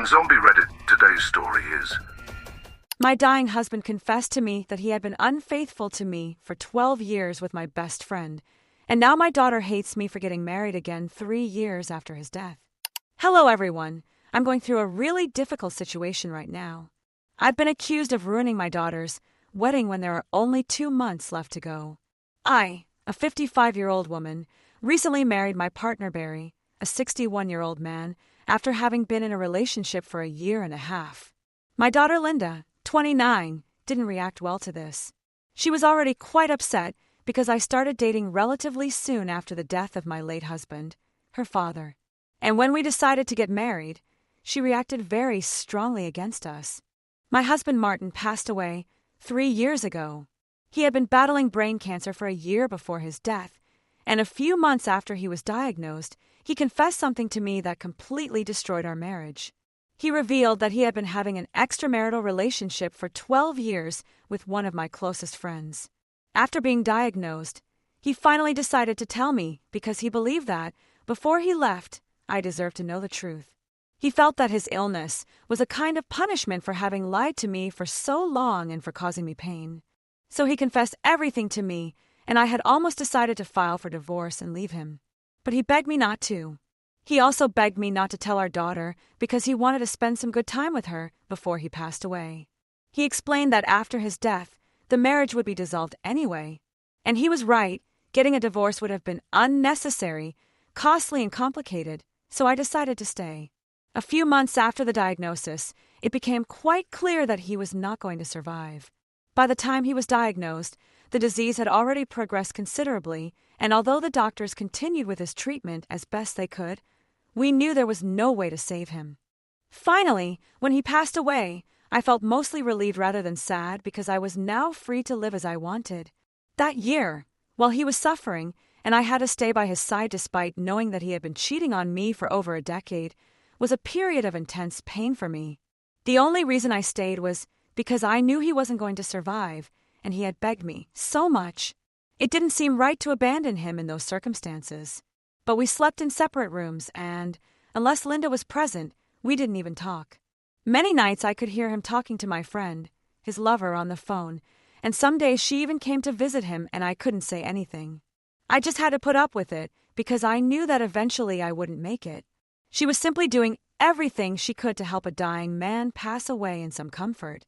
And Zombie Reddit, today's story is... My dying husband confessed to me that he had been unfaithful to me for 12 years with my best friend, and now my daughter hates me for getting married again 3 years after his death. Hello, everyone. I'm going through a really difficult situation right now. I've been accused of ruining my daughter's wedding when there are only 2 months left to go. I, a 55-year-old woman, recently married my partner Barry, a 61-year-old man, after having been in a relationship for a year and a half. My daughter Linda, 29, didn't react well to this. She was already quite upset because I started dating relatively soon after the death of my late husband, her father. And when we decided to get married, she reacted very strongly against us. My husband Martin passed away 3 years ago. He had been battling brain cancer for a year before his death, and a few months after he was diagnosed, he confessed something to me that completely destroyed our marriage. He revealed that he had been having an extramarital relationship for 12 years with one of my closest friends. After being diagnosed, he finally decided to tell me because he believed that, before he left, I deserved to know the truth. He felt that his illness was a kind of punishment for having lied to me for so long and for causing me pain. So he confessed everything to me, and I had almost decided to file for divorce and leave him. But he begged me not to. He also begged me not to tell our daughter because he wanted to spend some good time with her before he passed away. He explained that after his death, the marriage would be dissolved anyway. And he was right. Getting a divorce would have been unnecessary, costly and complicated, so I decided to stay. A few months after the diagnosis, it became quite clear that he was not going to survive. By the time he was diagnosed, the disease had already progressed considerably, and although the doctors continued with his treatment as best they could, we knew there was no way to save him. Finally, when he passed away, I felt mostly relieved rather than sad because I was now free to live as I wanted. That year, while he was suffering, and I had to stay by his side despite knowing that he had been cheating on me for over a decade, was a period of intense pain for me. The only reason I stayed was because I knew he wasn't going to survive, and he had begged me so much. It didn't seem right to abandon him in those circumstances. But we slept in separate rooms, and, unless Linda was present, we didn't even talk. Many nights I could hear him talking to my friend, his lover, on the phone, and some days she even came to visit him and I couldn't say anything. I just had to put up with it because I knew that eventually I wouldn't make it. She was simply doing everything she could to help a dying man pass away in some comfort.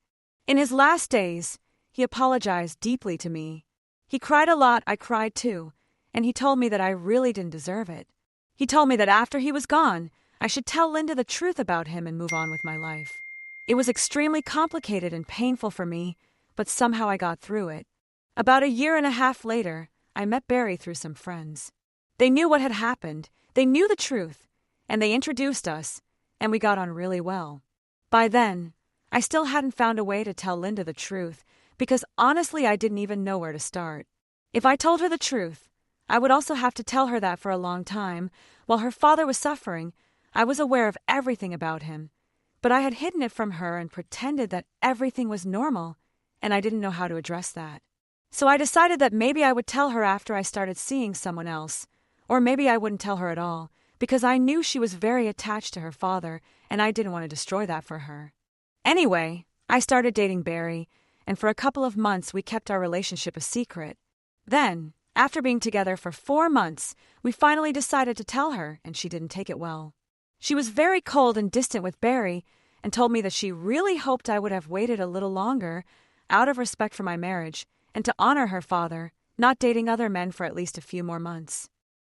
In his last days, he apologized deeply to me. He cried a lot, I cried too, and he told me that I really didn't deserve it. He told me that after he was gone, I should tell Linda the truth about him and move on with my life. It was extremely complicated and painful for me, but somehow I got through it. About a year and a half later, I met Barry through some friends. They knew what had happened, they knew the truth, and they introduced us, and we got on really well. By then, I still hadn't found a way to tell Linda the truth, because honestly I didn't even know where to start. If I told her the truth, I would also have to tell her that for a long time, while her father was suffering, I was aware of everything about him. But I had hidden it from her and pretended that everything was normal, and I didn't know how to address that. So I decided that maybe I would tell her after I started seeing someone else, or maybe I wouldn't tell her at all, because I knew she was very attached to her father, and I didn't want to destroy that for her. Anyway, I started dating Barry, and for a couple of months we kept our relationship a secret. Then, after being together for 4 months, we finally decided to tell her, and she didn't take it well. She was very cold and distant with Barry, and told me that she really hoped I would have waited a little longer, out of respect for my marriage, and to honor her father, not dating other men for at least a few more months.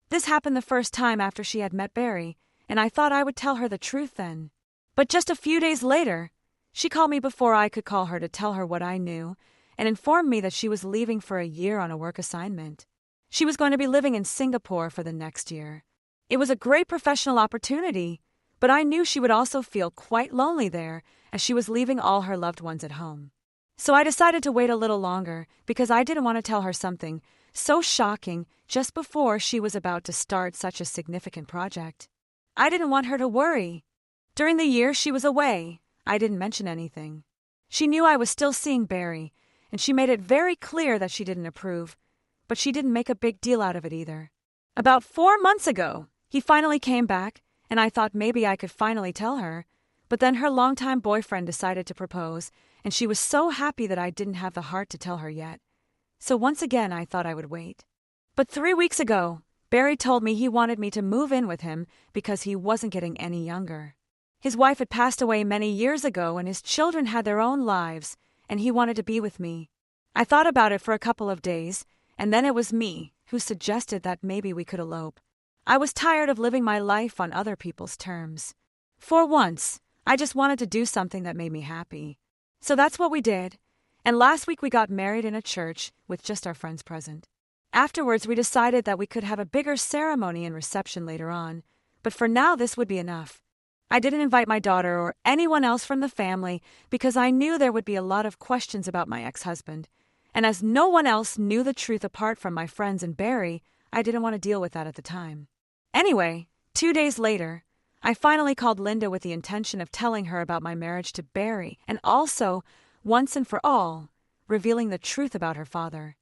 This happened the first time after she had met Barry, and I thought I would tell her the truth then. But just a few days later, she called me before I could call her to tell her what I knew, and informed me that she was leaving for a year on a work assignment. She was going to be living in Singapore for the next year. It was a great professional opportunity, but I knew she would also feel quite lonely there, as she was leaving all her loved ones at home. So I decided to wait a little longer because I didn't want to tell her something so shocking just before she was about to start such a significant project. I didn't want her to worry. During the year she was away, I didn't mention anything. She knew I was still seeing Barry, and she made it very clear that she didn't approve, but she didn't make a big deal out of it either. About 4 months ago, he finally came back, and I thought maybe I could finally tell her, But then her longtime boyfriend decided to propose, and she was so happy that I didn't have the heart to tell her yet. So once again, I thought I would wait. But 3 weeks ago, Barry told me he wanted me to move in with him because he wasn't getting any younger. His wife had passed away many years ago and his children had their own lives, and he wanted to be with me. I thought about it for a couple of days, and then it was me who suggested that maybe we could elope. I was tired of living my life on other people's terms. For once, I just wanted to do something that made me happy. So that's what we did, and last week we got married in a church with just our friends present. Afterwards, we decided that we could have a bigger ceremony and reception later on, but for now this would be enough. I didn't invite my daughter or anyone else from the family because I knew there would be a lot of questions about my ex-husband, and as no one else knew the truth apart from my friends and Barry, I didn't want to deal with that at the time. Anyway, 2 days later, I finally called Linda with the intention of telling her about my marriage to Barry and also, once and for all, revealing the truth about her father.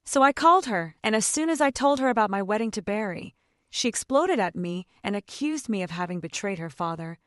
So I called her, and as soon as I told her about my wedding to Barry, she exploded at me and accused me of having betrayed her father,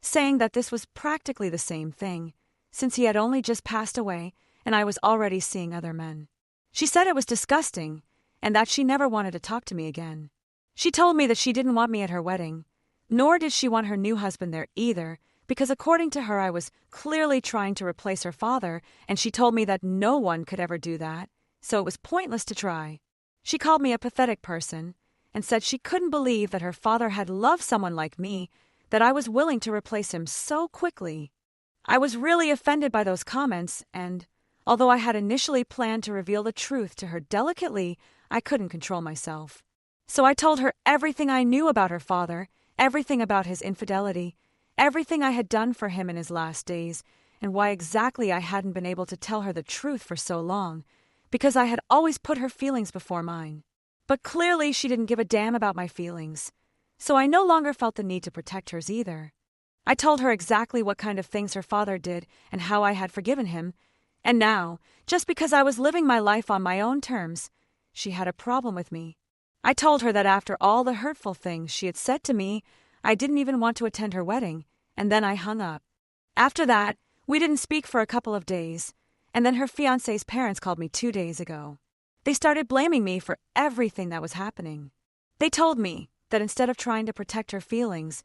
saying that this was practically the same thing, since he had only just passed away and I was already seeing other men. She said it was disgusting and that she never wanted to talk to me again. She told me that she didn't want me at her wedding, nor did she want her new husband there either, because according to her I was clearly trying to replace her father, and she told me that no one could ever do that, so it was pointless to try. She called me a pathetic person and said she couldn't believe that her father had loved someone like me, that I was willing to replace him so quickly. I was really offended by those comments, and although I had initially planned to reveal the truth to her delicately, I couldn't control myself. So I told her everything I knew about her father, everything about his infidelity, everything I had done for him in his last days, and why exactly I hadn't been able to tell her the truth for so long, because I had always put her feelings before mine. But clearly she didn't give a damn about my feelings, so I no longer felt the need to protect hers either. I told her exactly what kind of things her father did and how I had forgiven him, and now, just because I was living my life on my own terms, she had a problem with me. I told her that after all the hurtful things she had said to me, I didn't even want to attend her wedding, and then I hung up. After that, we didn't speak for a couple of days, and then her fiancé's parents called me 2 days ago. They started blaming me for everything that was happening. They told me that instead of trying to protect her feelings,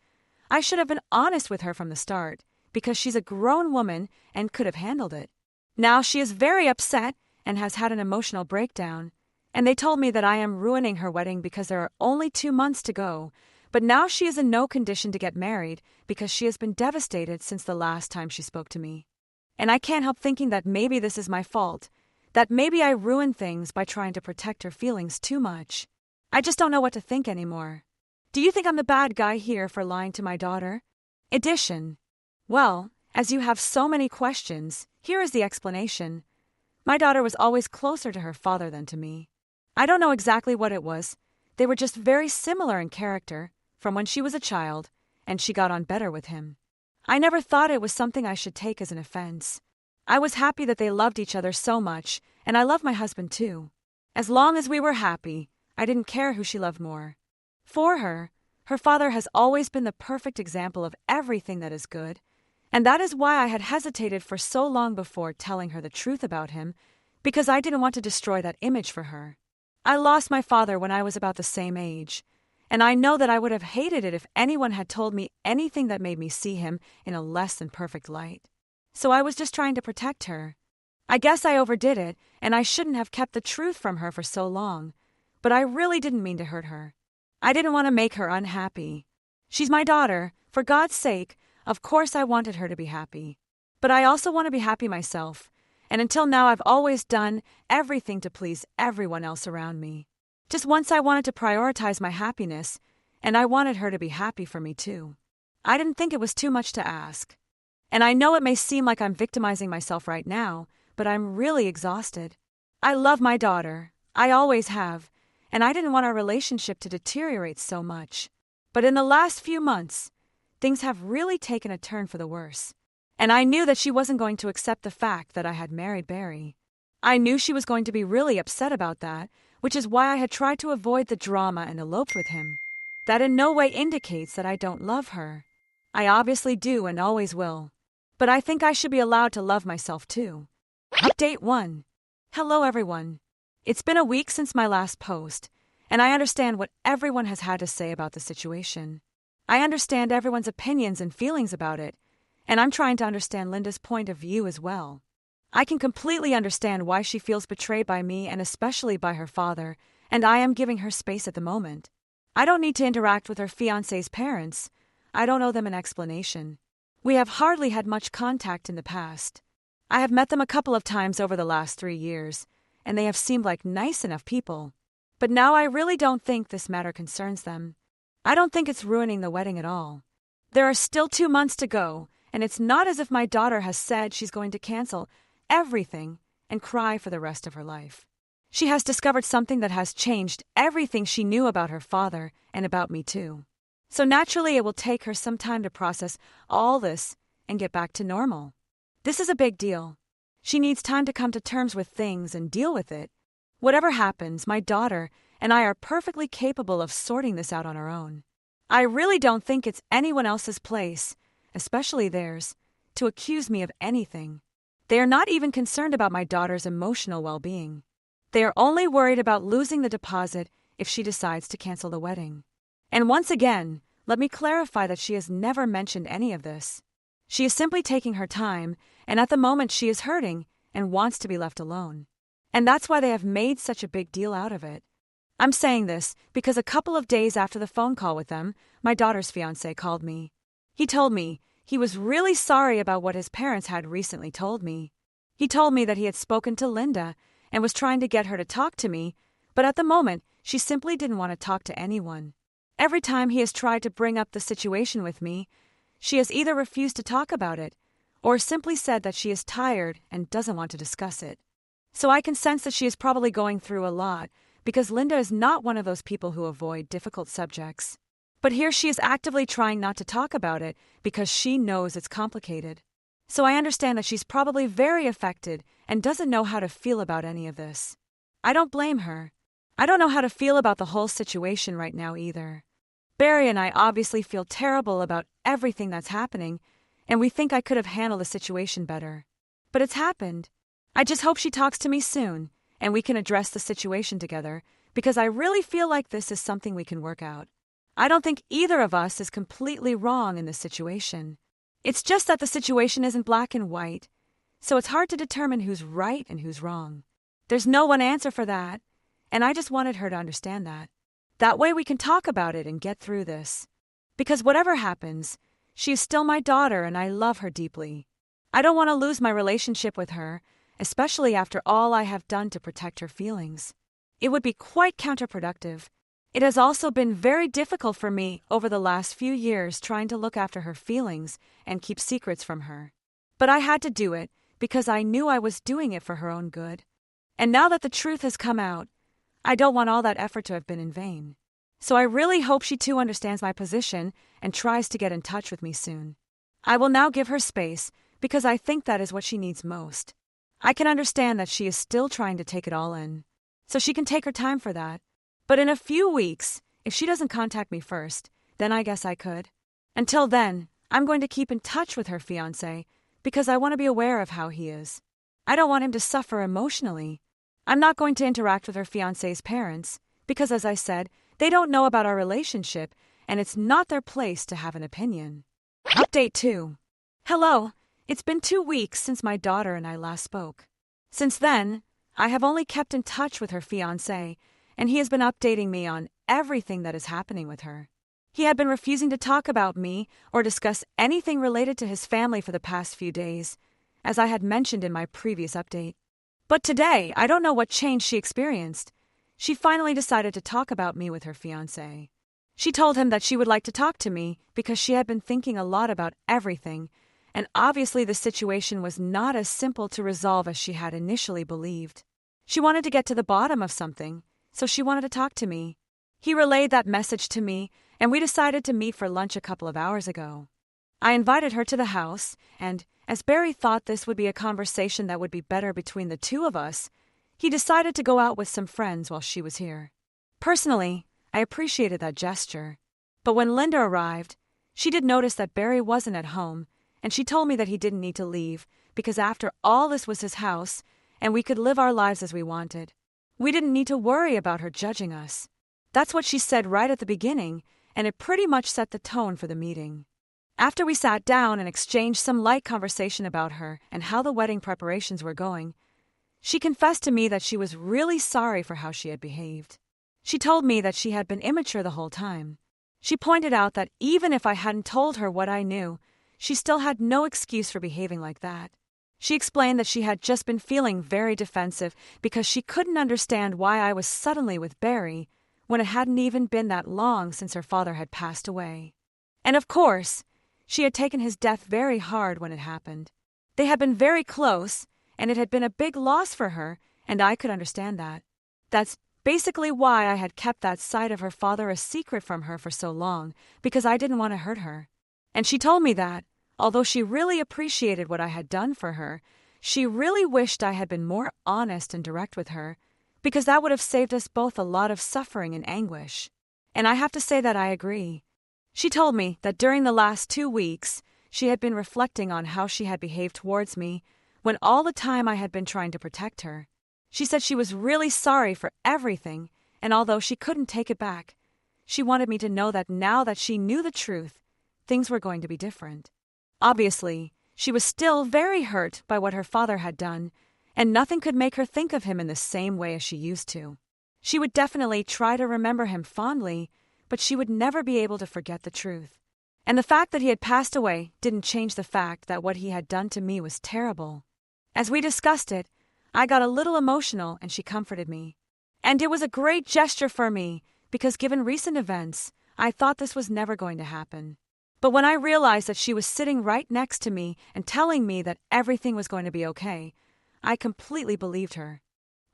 I should have been honest with her from the start, because she's a grown woman and could have handled it. Now she is very upset and has had an emotional breakdown, and they told me that I am ruining her wedding because there are only 2 months to go, but now she is in no condition to get married because she has been devastated since the last time she spoke to me. And I can't help thinking that maybe this is my fault, that maybe I ruined things by trying to protect her feelings too much. I just don't know what to think anymore. Do you think I'm the bad guy here for lying to my daughter? Addition. Well, as you have so many questions, here is the explanation. My daughter was always closer to her father than to me. I don't know exactly what it was. They were just very similar in character from when she was a child, and she got on better with him. I never thought it was something I should take as an offense. I was happy that they loved each other so much, and I loved my husband too. As long as we were happy, I didn't care who she loved more. For her, her father has always been the perfect example of everything that is good, and that is why I had hesitated for so long before telling her the truth about him, because I didn't want to destroy that image for her. I lost my father when I was about the same age, and I know that I would have hated it if anyone had told me anything that made me see him in a less than perfect light. So I was just trying to protect her. I guess I overdid it, and I shouldn't have kept the truth from her for so long, but I really didn't mean to hurt her. I didn't want to make her unhappy. She's my daughter. For God's sake, of course I wanted her to be happy. But I also want to be happy myself, and until now I've always done everything to please everyone else around me. Just once I wanted to prioritize my happiness, and I wanted her to be happy for me too. I didn't think it was too much to ask. And I know it may seem like I'm victimizing myself right now, but I'm really exhausted. I love my daughter. I always have. And I didn't want our relationship to deteriorate so much. But in the last few months, things have really taken a turn for the worse. And I knew that she wasn't going to accept the fact that I had married Barry. I knew she was going to be really upset about that, which is why I had tried to avoid the drama and eloped with him. That in no way indicates that I don't love her. I obviously do and always will. But I think I should be allowed to love myself too. Update 1. Hello everyone. It's been a week since my last post, and I understand what everyone has had to say about the situation. I understand everyone's opinions and feelings about it, and I'm trying to understand Linda's point of view as well. I can completely understand why she feels betrayed by me and especially by her father, and I am giving her space at the moment. I don't need to interact with her fiancé's parents. I don't owe them an explanation. We have hardly had much contact in the past. I have met them a couple of times over the last 3 years, and they have seemed like nice enough people. But now I really don't think this matter concerns them. I don't think it's ruining the wedding at all. There are still 2 months to go, and it's not as if my daughter has said she's going to cancel everything and cry for the rest of her life. She has discovered something that has changed everything she knew about her father and about me too. So naturally it will take her some time to process all this and get back to normal. This is a big deal. She needs time to come to terms with things and deal with it. Whatever happens, my daughter and I are perfectly capable of sorting this out on our own. I really don't think it's anyone else's place, especially theirs, to accuse me of anything. They are not even concerned about my daughter's emotional well-being. They are only worried about losing the deposit if she decides to cancel the wedding. And once again, let me clarify that she has never mentioned any of this. She is simply taking her time, and at the moment she is hurting and wants to be left alone. And that's why they have made such a big deal out of it. I'm saying this because a couple of days after the phone call with them, my daughter's fiancé called me. He told me he was really sorry about what his parents had recently told me. He told me that he had spoken to Linda and was trying to get her to talk to me, but at the moment, she simply didn't want to talk to anyone. Every time he has tried to bring up the situation with me, she has either refused to talk about it or simply said that she is tired and doesn't want to discuss it. So I can sense that she is probably going through a lot because Linda is not one of those people who avoid difficult subjects. But here she is actively trying not to talk about it because she knows it's complicated. So I understand that she's probably very affected and doesn't know how to feel about any of this. I don't blame her. I don't know how to feel about the whole situation right now either. Barry and I obviously feel terrible about everything that's happening, and we think I could have handled the situation better. But it's happened. I just hope she talks to me soon, and we can address the situation together, because I really feel like this is something we can work out. I don't think either of us is completely wrong in this situation. It's just that the situation isn't black and white, so it's hard to determine who's right and who's wrong. There's no one answer for that, and I just wanted her to understand that. That way we can talk about it and get through this. Because whatever happens, she is still my daughter and I love her deeply. I don't want to lose my relationship with her, especially after all I have done to protect her feelings. It would be quite counterproductive. It has also been very difficult for me over the last few years trying to look after her feelings and keep secrets from her. But I had to do it because I knew I was doing it for her own good. And now that the truth has come out, I don't want all that effort to have been in vain. So I really hope she too understands my position and tries to get in touch with me soon. I will now give her space because I think that is what she needs most. I can understand that she is still trying to take it all in, so she can take her time for that. But in a few weeks, if she doesn't contact me first, then I guess I could. Until then, I'm going to keep in touch with her fiancé because I want to be aware of how he is. I don't want him to suffer emotionally. I'm not going to interact with her fiancé's parents because, as I said, they don't know about our relationship and it's not their place to have an opinion. Update 2. Hello, it's been 2 weeks since my daughter and I last spoke. Since then, I have only kept in touch with her fiancé, and he has been updating me on everything that is happening with her. He had been refusing to talk about me or discuss anything related to his family for the past few days, as I had mentioned in my previous update. But today, I don't know what change she experienced. She finally decided to talk about me with her fiancé. She told him that she would like to talk to me because she had been thinking a lot about everything, and obviously the situation was not as simple to resolve as she had initially believed. She wanted to get to the bottom of something, so she wanted to talk to me. He relayed that message to me, and we decided to meet for lunch a couple of hours ago. I invited her to the house, and as Barry thought this would be a conversation that would be better between the two of us, he decided to go out with some friends while she was here. Personally, I appreciated that gesture. But when Linda arrived, She did notice that Barry wasn't at home, and she told me that he didn't need to leave, because after all this was his house, and we could live our lives as we wanted. We didn't need to worry about her judging us. That's what she said right at the beginning, and it pretty much set the tone for the meeting. After we sat down and exchanged some light conversation about her and how the wedding preparations were going, she confessed to me that she was really sorry for how she had behaved. She told me that she had been immature the whole time. She pointed out that even if I hadn't told her what I knew, she still had no excuse for behaving like that. She explained that she had just been feeling very defensive because she couldn't understand why I was suddenly with Barry when it hadn't even been that long since her father had passed away. And of course, she had taken his death very hard when it happened. They had been very close, and it had been a big loss for her, and I could understand that. That's basically why I had kept that side of her father a secret from her for so long, because I didn't want to hurt her. And she told me that, although she really appreciated what I had done for her, she really wished I had been more honest and direct with her, because that would have saved us both a lot of suffering and anguish. And I have to say that I agree. She told me that during the last 2 weeks, she had been reflecting on how she had behaved towards me, when all the time I had been trying to protect her. She said she was really sorry for everything, and although she couldn't take it back, she wanted me to know that now that she knew the truth, things were going to be different. Obviously, she was still very hurt by what her father had done, and nothing could make her think of him in the same way as she used to. She would definitely try to remember him fondly, but she would never be able to forget the truth. And the fact that he had passed away didn't change the fact that what he had done to me was terrible. As we discussed it, I got a little emotional and she comforted me. And it was a great gesture for me, because given recent events, I thought this was never going to happen. But when I realized that she was sitting right next to me and telling me that everything was going to be okay, I completely believed her.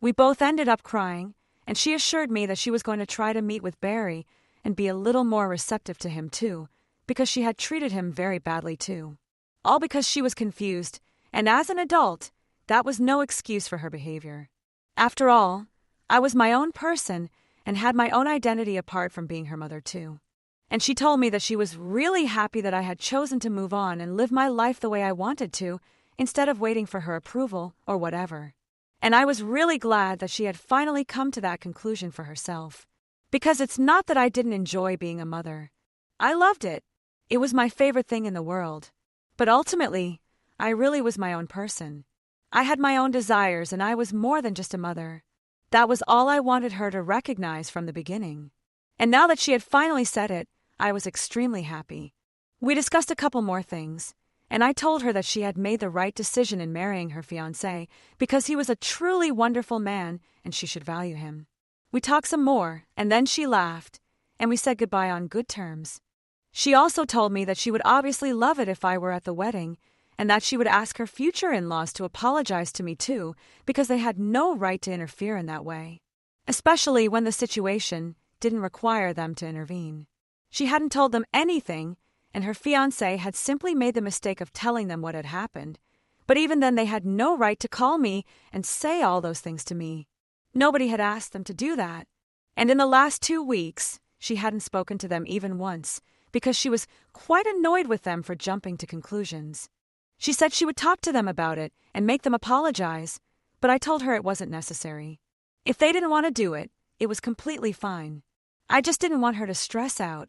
We both ended up crying, and she assured me that she was going to try to meet with Barry and be a little more receptive to him too, because she had treated him very badly too. All because she was confused, and as an adult, that was no excuse for her behavior. After all, I was my own person and had my own identity apart from being her mother too. And she told me that she was really happy that I had chosen to move on and live my life the way I wanted to, instead of waiting for her approval or whatever. And I was really glad that she had finally come to that conclusion for herself. Because it's not that I didn't enjoy being a mother. I loved it. It was my favorite thing in the world. But ultimately, I really was my own person. I had my own desires, and I was more than just a mother. That was all I wanted her to recognize from the beginning. And now that she had finally said it, I was extremely happy. We discussed a couple more things, and I told her that she had made the right decision in marrying her fiancé because he was a truly wonderful man and she should value him. We talked some more, and then she laughed, and we said goodbye on good terms. She also told me that she would obviously love it if I were at the wedding, and that she would ask her future in-laws to apologize to me too, because they had no right to interfere in that way, especially when the situation didn't require them to intervene. She hadn't told them anything, and her fiancé had simply made the mistake of telling them what had happened, but even then they had no right to call me and say all those things to me. Nobody had asked them to do that, and in the last 2 weeks, she hadn't spoken to them even once, because she was quite annoyed with them for jumping to conclusions. She said she would talk to them about it and make them apologize, but I told her it wasn't necessary. If they didn't want to do it, it was completely fine. I just didn't want her to stress out.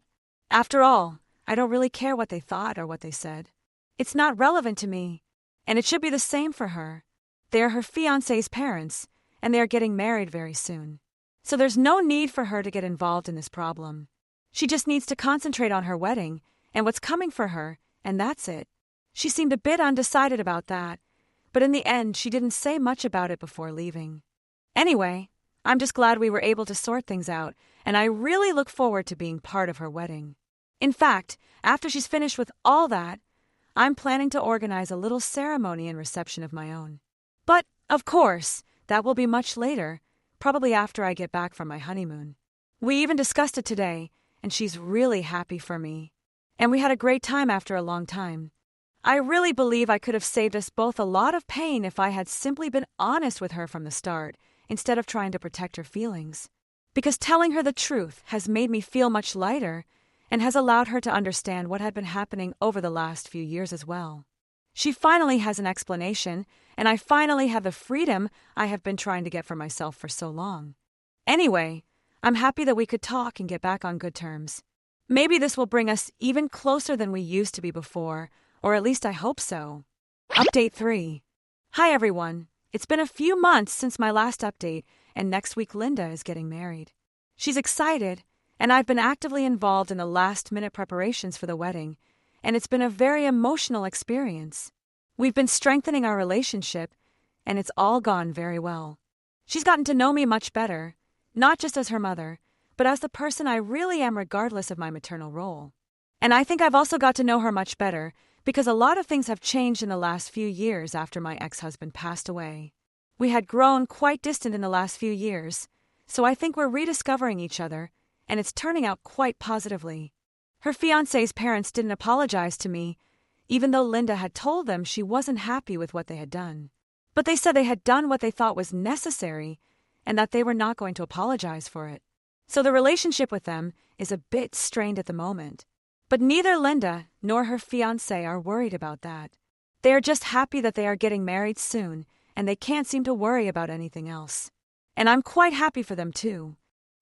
After all, I don't really care what they thought or what they said. It's not relevant to me, and it should be the same for her. They are her fiancé's parents, and they are getting married very soon. So there's no need for her to get involved in this problem. She just needs to concentrate on her wedding and what's coming for her, and that's it. She seemed a bit undecided about that, but in the end she didn't say much about it before leaving. Anyway, I'm just glad we were able to sort things out, and I really look forward to being part of her wedding. In fact, after she's finished with all that, I'm planning to organize a little ceremony and reception of my own. But, of course, that will be much later, probably after I get back from my honeymoon. We even discussed it today, and she's really happy for me. And we had a great time after a long time. I really believe I could have saved us both a lot of pain if I had simply been honest with her from the start, instead of trying to protect her feelings. Because telling her the truth has made me feel much lighter, and has allowed her to understand what had been happening over the last few years as well. She finally has an explanation, and I finally have the freedom I have been trying to get for myself for so long. Anyway, I'm happy that we could talk and get back on good terms. Maybe this will bring us even closer than we used to be before, or at least I hope so. Update 3. Hi everyone. It's been a few months since my last update, and next week Linda is getting married. She's excited, and I've been actively involved in the last-minute preparations for the wedding, and it's been a very emotional experience. We've been strengthening our relationship, and it's all gone very well. She's gotten to know me much better, not just as her mother, but as the person I really am regardless of my maternal role. And I think I've also got to know her much better because a lot of things have changed in the last few years after my ex-husband passed away. We had grown quite distant in the last few years, so I think we're rediscovering each other, and it's turning out quite positively. Her fiancé's parents didn't apologize to me, even though Linda had told them she wasn't happy with what they had done. But they said they had done what they thought was necessary, and that they were not going to apologize for it. So the relationship with them is a bit strained at the moment. But neither Linda nor her fiancé are worried about that. They are just happy that they are getting married soon, and they can't seem to worry about anything else. And I'm quite happy for them too.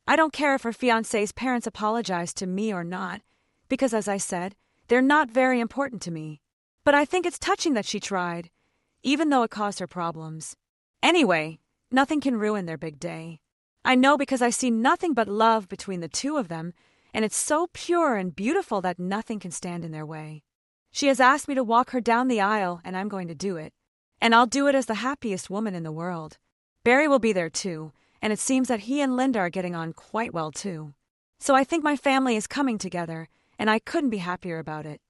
I don't care if her fiancé's parents apologize to me or not, because as I said, they're not very important to me. But I think it's touching that she tried, even though it caused her problems. Anyway, nothing can ruin their big day. I know because I see nothing but love between the two of them, and it's so pure and beautiful that nothing can stand in their way. She has asked me to walk her down the aisle, and I'm going to do it. And I'll do it as the happiest woman in the world. Barry will be there too, and it seems that he and Linda are getting on quite well too. So I think my family is coming together, and I couldn't be happier about it.